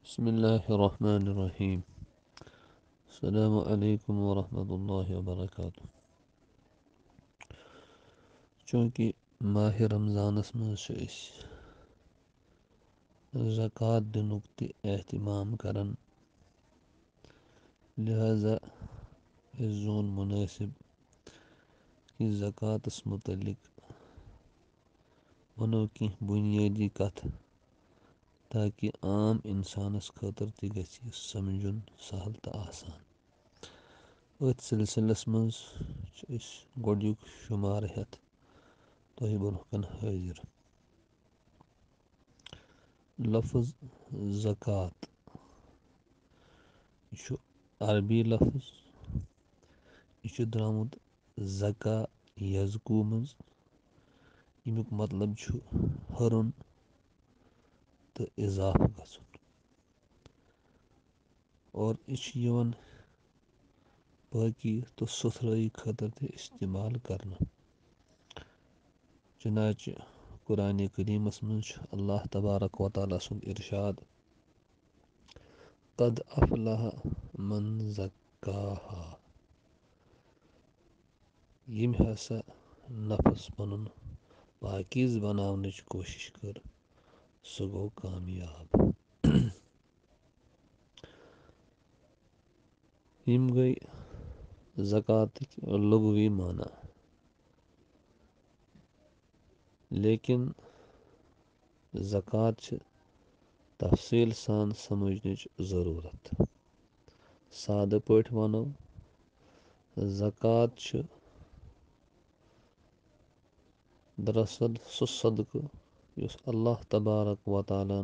बिस्मिल्लाहिर्रहमानिर्रहीम। अस्सलामु अलैकुम वरहमतुल्लाहि वबरकातुहू। चूँकि माह रमज़ानस मज़ छ ज़कात दिनुक ति एहतिमाम करन, लिहाजा जोन मुनासिब कि ज़कातस मुतलिक वनो कि बुनियादी कथ, ताकि आम इंसानस खतर ति गछि समझुन सहल तो आसान। अथ सिलसिलस मज़ छ गोडुक शुमार हेत तोह ब्रोह कन हाजिर। लफ्ज़ ज़कात यह अरबी लफ्ज़, यह द्रामुत ज़का यज़कू मज़, यमुक मतलब छ हरुन तो इजाफ गछुन, और यह पाकी तो सुथराई खतर ते इस्तेमाल करना। चुनाच कुरान करीमस मज़ अल्लाह तबारक व तआला सुंद इरशाद, क़द अफ़लह मन ज़क्काहा। यम हसा नफ्स पनुन पाकीज़ बनावनच कोशिश कर, सह गो कामयाब। यम गई ज़कात लुग़वी माना, लेकिन ज़कात तफसील सान समझनच ज़रूरत। साद पठ वनो, ज़कात दरअसल सह सदक़ युस अल्लाह तबारक व तआला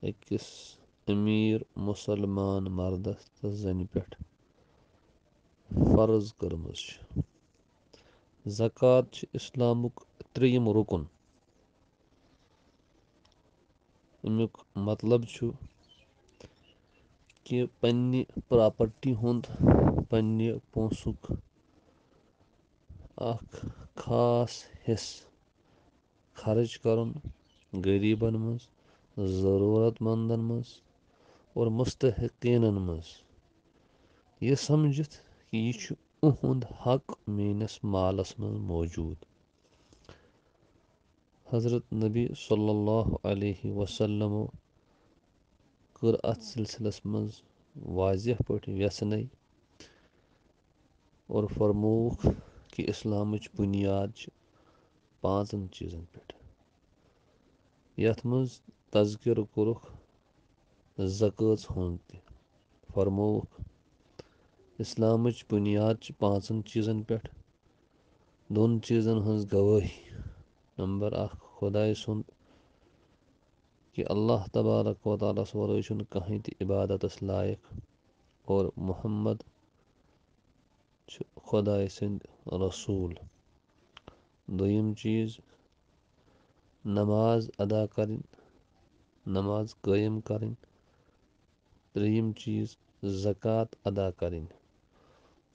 अकिस अमीर मुसलमान मर्दस तो जन पे फ़र्ज कर्मज। ज़कात इस्लामुक त्रीम रुकन। अमुक मतलब कि पन्ने प्रॉपर्टी हुंद, पन्ने पोंसुक अख खास हिस्स खर्च करन गरीबन मज, ज़रूरतमंदन मज और मुस्तहिकीनन मज, यह समझित कि यह उहुंद हक मेनस मालस मज मौजूद। हज़रत नबी सल्लल्लाहु अलैहि वसल्लम कर अथ सिलसिलस मज वाज़ेह पठ व्यसनई और फरमूख कि इस्लामच बुनियाद पाँचन चीज़न पे। यथ मज तज़किर कोरुख ज़कात हुंद ते। फरमूख इस्लामच बुनियाद पाँचन चीज़न पे। दोन चीज़न हंस गवाही। नंबर अख खुदाय सुंद कि अल्लाह तबारक व तआला वरै छुन कहीं ते इबादतस लायक, और मुहम्मद खुदाय सिंद रसूल। दोयम चीज़ नमाज अदा करें, नमाज कायम करें। त्रीम चीज़ ज़कात अदा करें।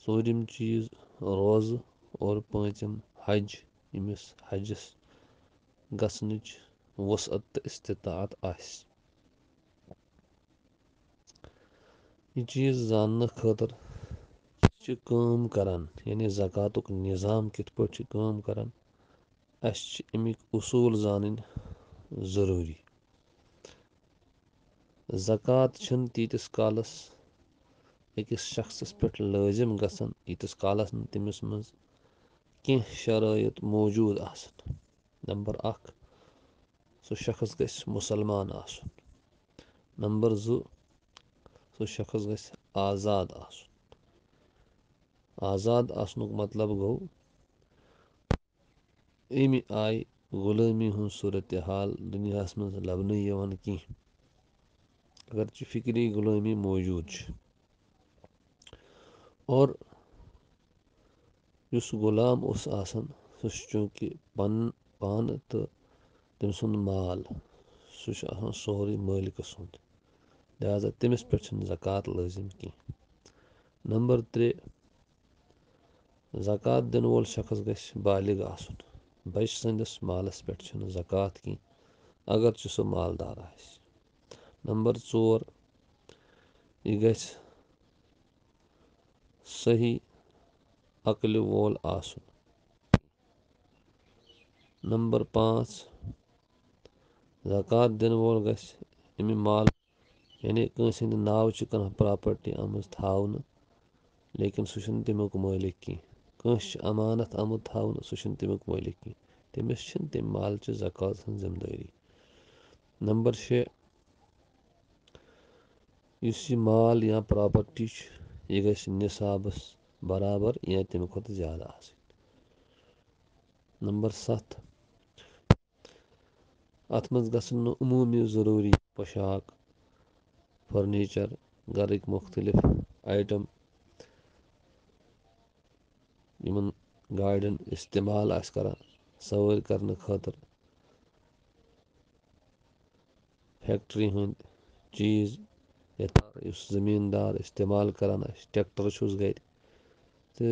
चौरिम चीज़ रोज़, और पाँचम हज, यमिस हजस गसनच वसअत तो इस्तिताअत आस। यह चीज़ जानने खतर काम करान, यानी ज़कातुक निज़ाम कित पठ काम करान, अस अमिक उसूल जानन ज़रूरी। ज़कात छन तीतिस कालस अकिस शख्सस पे लाजिम गसन यीतिस कालस न तमिस मज कह शराइत मौजूद आसन। नंबर अख, सो शख्स गस मुसलमान आसन। नंबर ज़, सो शख्स गस आज़ाद आसन। आज़ाद आसनुक मतलब गो अमि आय गुलामी हुंद सूरत हाल दुनियास मज लबन यवन की, अगर फिक्री गुलामी मौजूद। और युस गुलाम उस आसन, सह चूँकि पान तो तम सुंद माल सह सोरे मालिक सुंद, लिहाजा तमिस पे ज़कात लाजिम की। नंबर 3, ज़कात दिन वोल शख्स गस बालिग आसन। बच संदिस मालस पे ज़कात की, अगर सह मालदार आस। नंबर 4 यह गछ सही अक्ल वोल आसन। नंबर 5 ज़कात दिन वोल गछ अमि माल यानी कंस हिंद नाव च कह प्रॉपर्टी आमज थावन लेकिन सह छुन तमुक मालिक की कंस अमानत आमुत थावन सह छुन तमुक मालिक की तमिस छन तम माल च ज़कात हन जिम्मेदारी। नंबर 6 इस यह माल या प्रॉपर्टी यह गछ निसाबस बराबर या तम खुद ज्यादा आस। नंबर 7 अत मज गसन उमूमी ज़रूरी पोशाक फर्नीचर घरक मुख्तलिफ आइटम यमन गाड़ियन इस्तेमाल आस करान सवार करने खातर फैक्ट्री हंद चीज़ यस ज़मींदार इस्तेमाल करान ट्रैक्टर छुस गर तो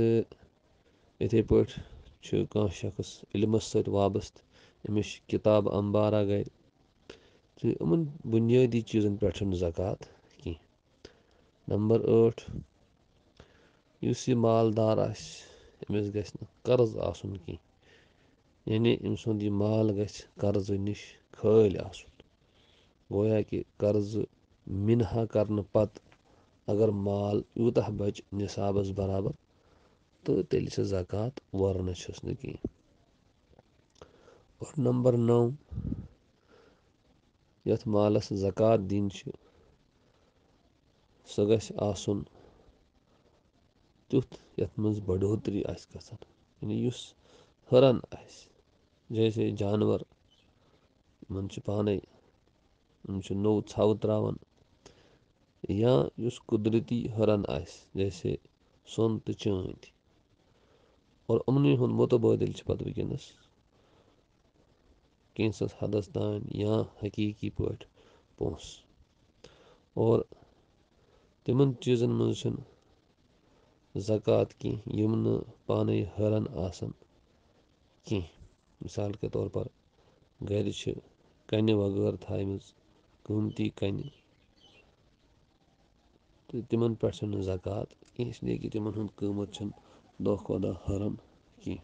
इथे पे कह शख्स इल्मस सत वाबस्त अमिस किताब अंबारा गर तो इन बुनियादी चीज़न पे ज़कात की। नंबर 8 इस यह मालदार अमिस गछ कर्ज आसन की यानी अम सुंद यह माल गछ कर्ज निश खाल आसन गोया कि कर्ज मिनहा करने पत अगर माल यूतः बच निसाबस बराबर तो तेल ज़कात वरन की। और नंबर 9 यथ मालस ज़कात दिन सह गछ आसन तुथ यथ मज बढ़ोतरी आस गसन यानी युस हरन आस जैसे जानवर मन पाने नौ छव त्रावन या युस कुदरती हरन आस जैसे सोन तो चांद और उमन हुंद मुतबादिल पत वनकस कैंसस हदस तान या हकीकी पे पोस और तिमन चीज़न मज ज़कात की यम न पाने हरन आसन की। मिसाल के तौर पर घर कन वगैरह थामज कीमती कन तो तिमन पे ज़कात इसलिए कि तिमन हुंद कीमत दह खो दह हरन की।